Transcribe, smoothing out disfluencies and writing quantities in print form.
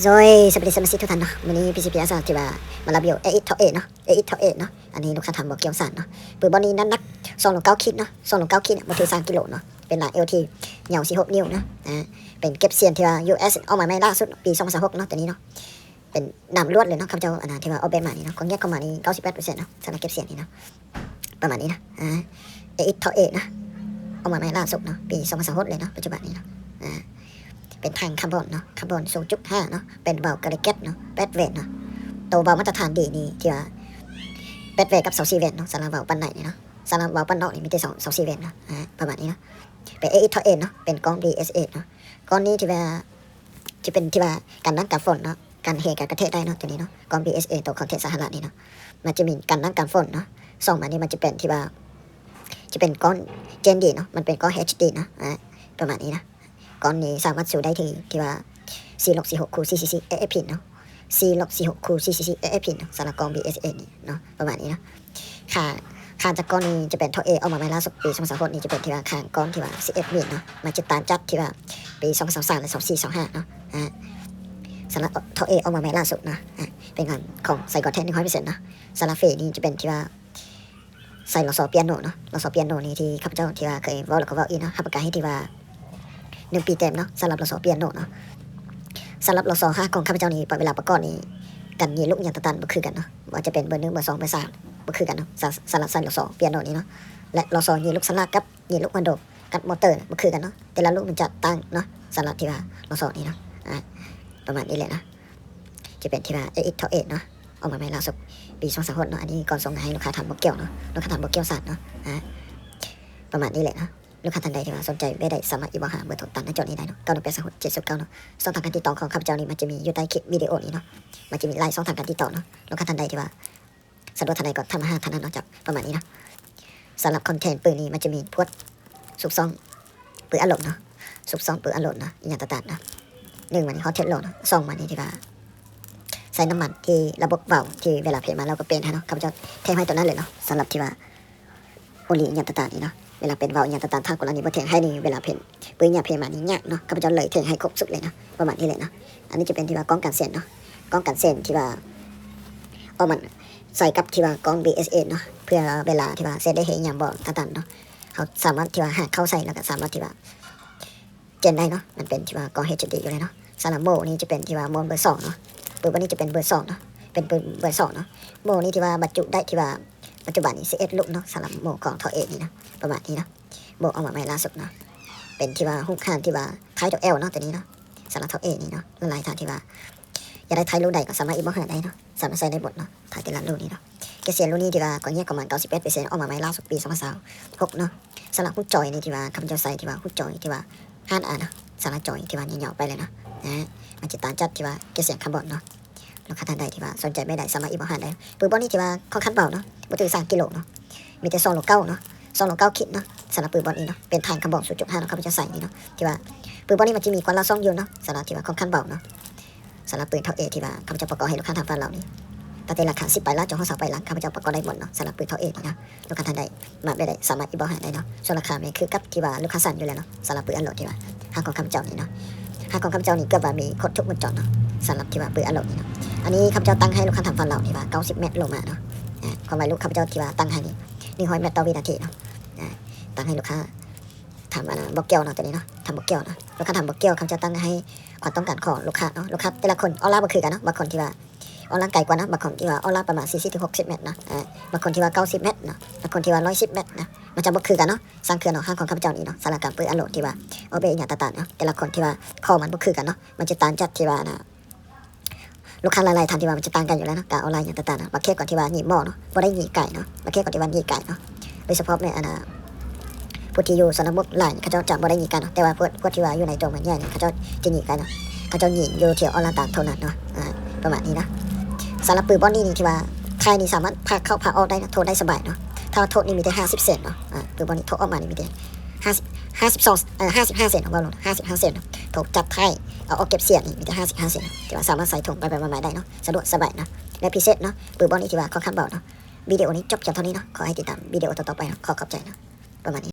rồi seperti semestinyaทุกท่านเนาะวันนี้ PCPS ที่ว่ามารับอยู่เอทเอเนาะเอทเอเนาะอันนี้ลูกค้าทำบอกเกี่ยวสารเนาะปืนบอลนี้นั้นนัก2.9คิดเนาะ2.9คิดเนี่ยมาถือ3กิโลเนาะเป็นหลาย LT เหนียว46นิ้วนะเป็นเก็บเสียนที่ว่า US เอามาใหม่ล่าสุดปี2026เนาะตัวนี้เนาะเป็นนำลวดเลยเนาะคำเจ้าอันนั้นที่ว่าเอาแบบมานี่เนาะของแยกเข้ามานี่ 98% เนาะสำหรับเก็บเสียนนี่เนาะประมาณนี้นะเอทเอนะเอามาใหม่ล่าสุดเนาะปี2026เลยเนาะปัจจุบันนี้เนาะเป็นทางคาร์บอนเนาะคาร์บอน 0.5 เนาะเป็นเบากระเก็ตเนาะแปดเวทเนาะตัวเบามาตรฐานดีนี่ที่ว่าแปดเวทกับ24เวทเนาะสำหรับเบาปันไหนเนาะสำหรับเบาปันนอกนี่มีแต่24เวทเนาะประมาณนี้เนาะเป็นเอทเอเนาะเป็นกล้อง DSA เนาะกล้องนี้ที่ว่าจะเป็นที่ว่ากันน้ำกันฝนเนาะกันเหตุการกระเทศได้เนาะตัวนี้เนาะกล้อง DSA ตัวของเทศสหรัฐนี่เนาะมันจะมีกันน้ำกันฝนเนาะส่งมานี่มันจะเป็นที่ว่าจะเป็นก้อนเจนดีเนาะมันเป็นก้อน HD เนาะประมาณนี้นะก้อนนี้สามารถสูได้ที่ว่า4.46คูณ4cc AF เนาะ4.46คูณ4cc AF เนาะสำหรับกล้อง BSA นี่เนาะประมาณนี้นะค่าจากก้อนนี้จะเป็นท่อ A ออกมาใหม่ล่าสุดปี2026นี่จะเป็นที่ว่าค่าก้อนที่ว่า11มิลเนาะมันจะตามจัดที่ว่าปี2023และ2425เนาะสำหรับท่อ A ออกมาใหม่ล่าสุดนะเป็นงานของใส่ก่อนแทน 100% นะสำหรับเฟนี่จะเป็นที่ว่าใส่ลอซอเปียโนเนาะลอซอเปียโนนี่ที่ข้าพเจ้าที่ว่าเคยเว้าแล้วก็เว้าอีกเนาะรับประกันให้ที่ว่า1 ปีเต็มเนาะสำหรับลอซอเปียโนเนาะสำหรับลอซอค่าของข้าพเจ้านี่ปล่อยเวลาประกอบนี่กันยีลูกยันตะตันบ่คือกันเนาะว่าจะเป็นเบอร์1เบอร์2เบอร์3บ่คือกันเนาะสำหรับใส่ลอซอเปียโนนี่เนาะและลอซอยีลูกสลักกับยีลูกมันโดกับมอเตอร์บ่คือกันเนาะแต่ละลูกมันจะต่างเนาะสำหรับที่ว่าลอซอนี่เนาะประมาณนี้แหละนะจะเป็นที่ว่า8 เนาะออกมาใหม่ล่าสุดปี2026เนาะอันนี้ก่อนส่งให้ลูกค้าทำบ่เกี่ยวเนาะลูกค้าทำบ่เกี่ยวศาสตร์เนาะประมาณนี้แหละนะลูกค้าท่านใดที่ว่าสนใจไม่ได้สามารถอีบอกหาเบอร์โทรตามหน้าจอนี้ได้เนาะ9186 709เนาะช่องทางการติดต่อของข้าพเจ้านี่มันจะมีอยู่ใต้คลิปวิดีโอนี้เนาะมันจะมีไลน์ช่องทางการติดต่อเนาะลูกค้าท่านใดที่ว่าสะดวกท่านใดก็ทำท่านนั้นเนาะจากประมาณนี้นะสำหรับคอนเทนต์ปืนนี้มันจะมีพวกซุปซองปืนอารมณ์เนาะซุปซองปืนอารมณ์เนาะอย่างต่างๆนะ1มันนี่ฮอตเทสโลเนาะ2มันนี่ที่ว่าใส่น้ำมันที่ระบบเบาที่เวลาเพลมาเราก็เป็นฮะเนาะข้าพเจ้าเทให้ตัวนั้นเลยเนาะสำหรับที่ว่าโอลีอย่างต่างๆนี่เนาะเวลาเป็นเบาอย่างต่างๆทางกรณีบ่เทงให้นี่เวลาเพลปืนอย่างเพลมานี่ยากเนาะข้าพเจ้าเลยเทงให้ครบสุดเลยนะประมาณนี้เลยนะอันนี้จะเป็นที่ว่ากล้องกันเส้นเนาะกล้องกันเส้นที่ว่าเอามันใส่กับที่ว่ากล้อง BSA เนาะเพื่อเวลาที่ว่าเซตได้เห็นอย่างบ่ต่างๆเนาะเขาสามารถที่ว่าหาเข้าใส่แล้วก็สามารถที่ว่าเจนได้เนาะมันเป็นที่ว่ากล้อง HD อยู่เลยเนาะสำหรับโมนี่จะเป็นที่ว่าโมเบอร์2เนาะปืนวันนี้จะเป็นเบอร์2เนาะเป็นปืนเบอร์2เนาะโมนี่ที่ว่าบรรจุได้ที่ว่าปัจจุบันนี้11ลูกเนาะสำหรับโมของท่อเอนี่นะประมาณนี้นะโมเอามาใหม่ล่าสุดเนาะเป็นที่ว่าหุ้มข้างที่ว่าท้ายตัว L เนาะตัวนี้เนาะสำหรับท่อเอนี่เนาะหลายๆท่านที่ว่าอยากได้ท้ายลูกใดก็สามารถอีกบ่หาได้เนาะสามารถใส่ได้หมดเนาะท้ายแต่ละลูกนี้เนาะเกษียณลูกนี้ที่ว่าก่อนแยกประมาณ91%ออกมาใหม่ล่าสุดปี2026เนาะสำหรับหุ้มจอยนี่ที่ว่าคำจะใส่ที่ว่าหุ้มจอยที่ว่า5อันนะสำหรับจอยที่ว่าเหนียวๆไปเลยนะมันจะตามจัดที่ว่าเกษียณคาร์บอนเนาะลูกค้าท่านใดที่ว่าสนใจไม่ได้สามารถอีกบ่หาได้ปืนบอลนี่ที่ว่าค่อนข้างเบาเนาะบ่ถึง3 กิโลเนาะมีแต่2.9เนาะ2.9คิดเนาะสำหรับปืนบอลนี้เนาะเป็นทางคาร์บอน 0.5 เนาะเขาจะใส่นี่เนาะที่ว่าปืนบอลนี้มันจะมีกว่าละ2 ยูนเนาะสำหรับที่ว่าค่อนข้างเบาเนาะสำหรับปืนเท่าเอที่ว่าเขาจะประกอบให้ลูกค้าทางฝั่งเรานี่ตั้งแต่ราคา10 ไปแล้วจนห้องเสาไปหลังเขาจะประกอบได้หมดเนาะสำหรับปืนเท่าเอนี่นะลูกค้าท่านใดมาไม่ได้สามารถอีกบ่หาได้เนาะส่วนราคาเนี่ยคือกับที่ว่าลูกค้าสั่นอยู่แล้วเนาะสำหรับปืนอันโหลดที่ว่าห้างของข้าพเจ้านี่เนาะห้างของข้าพเจ้านี่ก็ว่ามีครบทุกวงจรเนาะสำหรับที่ว่าปืนอันโหลดนี่เนาะอันนี้ข้าพเจ้าตั้งให้ลูกค้าทางฝั่งเราที่ว่า90 เมตรลงมาเนาะความหมายลูกข้าพเจ้าที่ว่าตั้งให้นี่100 เมตรต่อวินาทีเนาะตั้งให้ลูกค้าทำบอกเกี่ยวเนาะตัวนี้เนาะทำบอกเกี่ยวนะลูกค้าทำบอกเกี่ยวข้าพเจ้าตั้งให้ความต้องการของลูกค้าเนาะลูกค้าแต่ละคนออร่าบ่คือกันเนาะบางคนที่ว่าออร่าไกลกว่านะบางคนที่ว่าออร่าประมาณ40-60 เมตรนะบางคนที่ว่า90 เมตรนะบางคนที่ว่า110 เมตรนะมันจะบ่คือกันเนาะสร้างเครื่องเนาะห้างของข้าพเจ้านี่เนาะสารการปืนอโหลดที่ว่าเอาไปอย่างต่างๆเนาะแต่ละคนที่ว่าข้อมันบ่คือกันเนาะมันจะต่างจัดที่ว่านะลูกค้าหลายๆท่านที่ว่ามันจะต่างกันอยู่แล้วเนาะการออนไลน์อย่างต่างๆนะบางเคสก่อนที่ว่าหนีหม้อเนาะบ่ได้หนีไก่เนาะบางเคสก่อนที่ว่าหนีไก่เนาะโดยเฉพาะในผู้ที่อยู่สนามบุกหลายเขาจะบ่ได้หนีกันเนาะแต่ว่าพวกที่ว่าอยู่ในตัวเหมือนแย่เนี่ยเขาจะหนีกันเนาะเขาจะหนีอยู่ที่ออนไลน์ต่างเท่านั้นเนาะประมาณนี้นะสำหรับปืนบอลนี่ที่ว่าใครนี่สามารถพาเข้าพาออกได้นะโทษได้สบายเนาะถ้าโทษนี่มีแต่50 เซนเนาะปืนบอลนี่โทษออกมานี่มีแต่55 เซนของเราเนาะ55 เซนถูกจับไทยเอาออกเก็บเสียงนี่มีแต่55 เซนที่ว่าสามารถใส่ถุงไปมาได้เนาะสะดวกสบายนะและพิเศษเนาะปืนบอลนี่ที่ว่าค่อนข้างเบาเนาะวิดีโอนี้จบเท่านี้เนาะขอให้ติดตามวิดีโอต่อๆไปเนาะขอขอบใจนะประมาณนี้